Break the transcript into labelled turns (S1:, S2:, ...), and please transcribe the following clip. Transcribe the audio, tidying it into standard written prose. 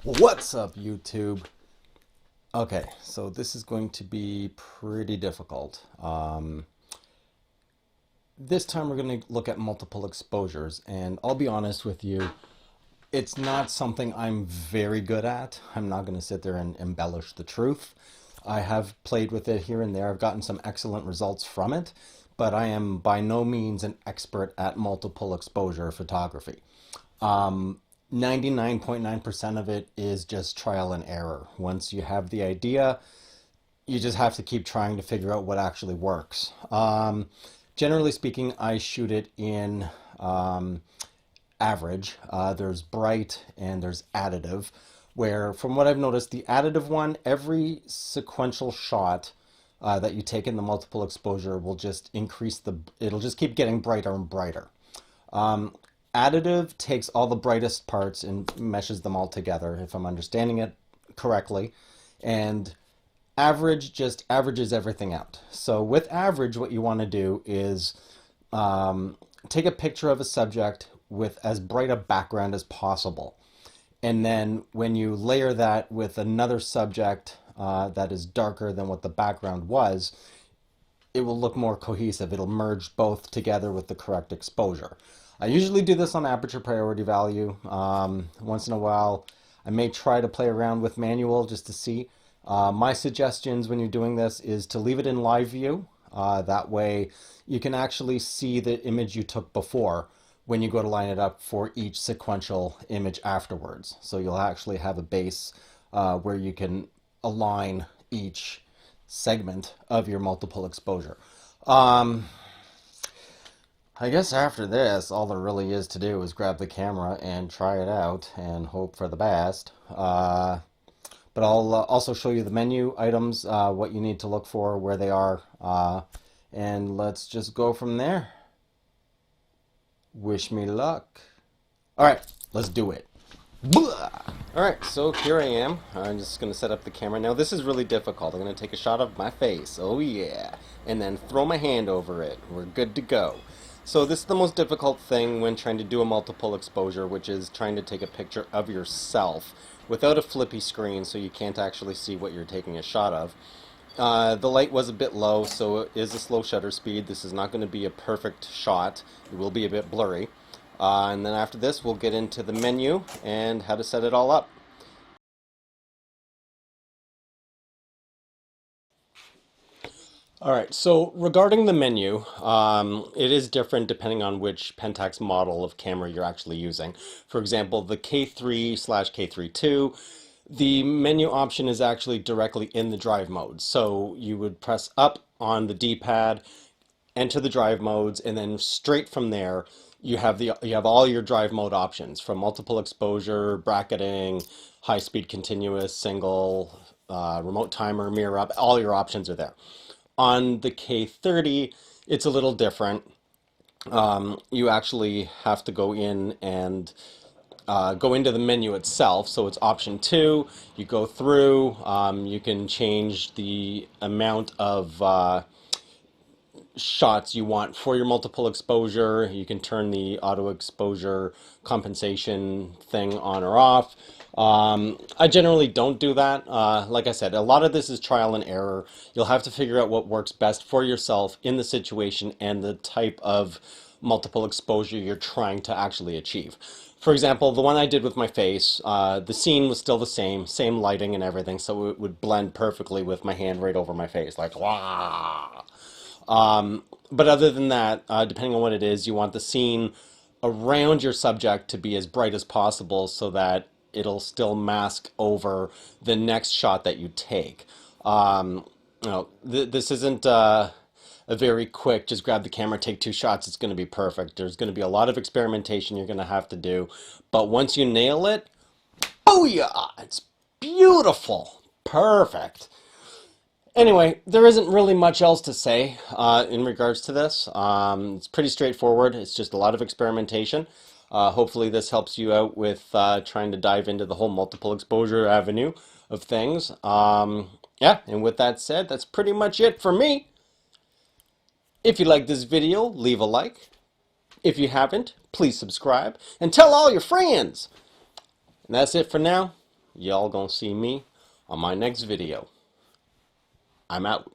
S1: What's up, YouTube? Okay, so this is going to be pretty difficult. This time we're going to look at multiple exposures, and I'll be honest with you, it's not something I'm very good at. I'm not going to sit there and embellish the truth. I have played with it here and there. I've gotten some excellent results from it, but I am by no means an expert at multiple exposure photography. 99.9% of it is just trial and error. Once you have the idea, you just have to keep trying to figure out what actually works. Generally speaking, I shoot it in average. There's bright and there's additive, where from what I've noticed, the additive one, every sequential shot that you take in the multiple exposure will just it'll just keep getting brighter and brighter. Additive takes all the brightest parts and meshes them all together, if I'm understanding it correctly. And average just averages everything out. So with average, what you want to do is take a picture of a subject with as bright a background as possible. And then when you layer that with another subject that is darker than what the background was, it will look more cohesive. It'll merge both together with the correct exposure. I usually do this on aperture priority value. Once in a while, I may try to play around with manual just to see. My suggestions when you're doing this is to leave it in live view. That way you can actually see the image you took before when you go to line it up for each sequential image afterwards. So you'll actually have a base where you can align each segment of your multiple exposure. I guess after this, all there really is to do is grab the camera and try it out and hope for the best. But I'll also show you the menu items, what you need to look for, where they are, and let's just go from there. Wish me luck. All right, let's do it. All right, so here I am. I'm just going to set up the camera. Now, this is really difficult. I'm going to take a shot of my face. Oh, yeah. And then throw my hand over it. We're good to go. So this is the most difficult thing when trying to do a multiple exposure, which is trying to take a picture of yourself without a flippy screen so you can't actually see what you're taking a shot of. The light was a bit low, so it is a slow shutter speed. This is not going to be a perfect shot. It will be a bit blurry. And then after this, we'll get into the menu and how to set it all up. All right, so regarding the menu, it is different depending on which Pentax model of camera you're actually using. For example, the K3/K32, the menu option is actually directly in the drive mode. So you would press up on the D-pad, enter the drive modes, and then straight from there, you have all your drive mode options from multiple exposure, bracketing, high speed continuous, single, remote timer, mirror up. All your options are there. On the K30, it's a little different. You actually have to go in and go into the menu itself. So it's option 2. You go through. You can change the amount of shots you want for your multiple exposure. You can turn the auto exposure compensation thing on or off. I generally don't do that. Like I said, a lot of this is trial and error. You'll have to figure out what works best for yourself in the situation and the type of multiple exposure you're trying to actually achieve. For example, the one I did with my face, the scene was still the same lighting and everything, so it would blend perfectly with my hand right over my face, like, wow. But other than that, depending on what it is, you want the scene around your subject to be as bright as possible so that it'll still mask over the next shot that you take. This isn't a very quick, just grab the camera, take 2 shots, it's going to be perfect. There's going to be a lot of experimentation you're going to have to do. But once you nail it, booyah! It's beautiful. Perfect. Anyway, there isn't really much else to say in regards to this. It's pretty straightforward. It's just a lot of experimentation. Hopefully this helps you out with trying to dive into the whole multiple exposure avenue of things. Yeah, and with that said, that's pretty much it for me. If you like this video, leave a like. If you haven't, please subscribe and tell all your friends. And that's it for now. y'all gonna see me on my next video. I'm out.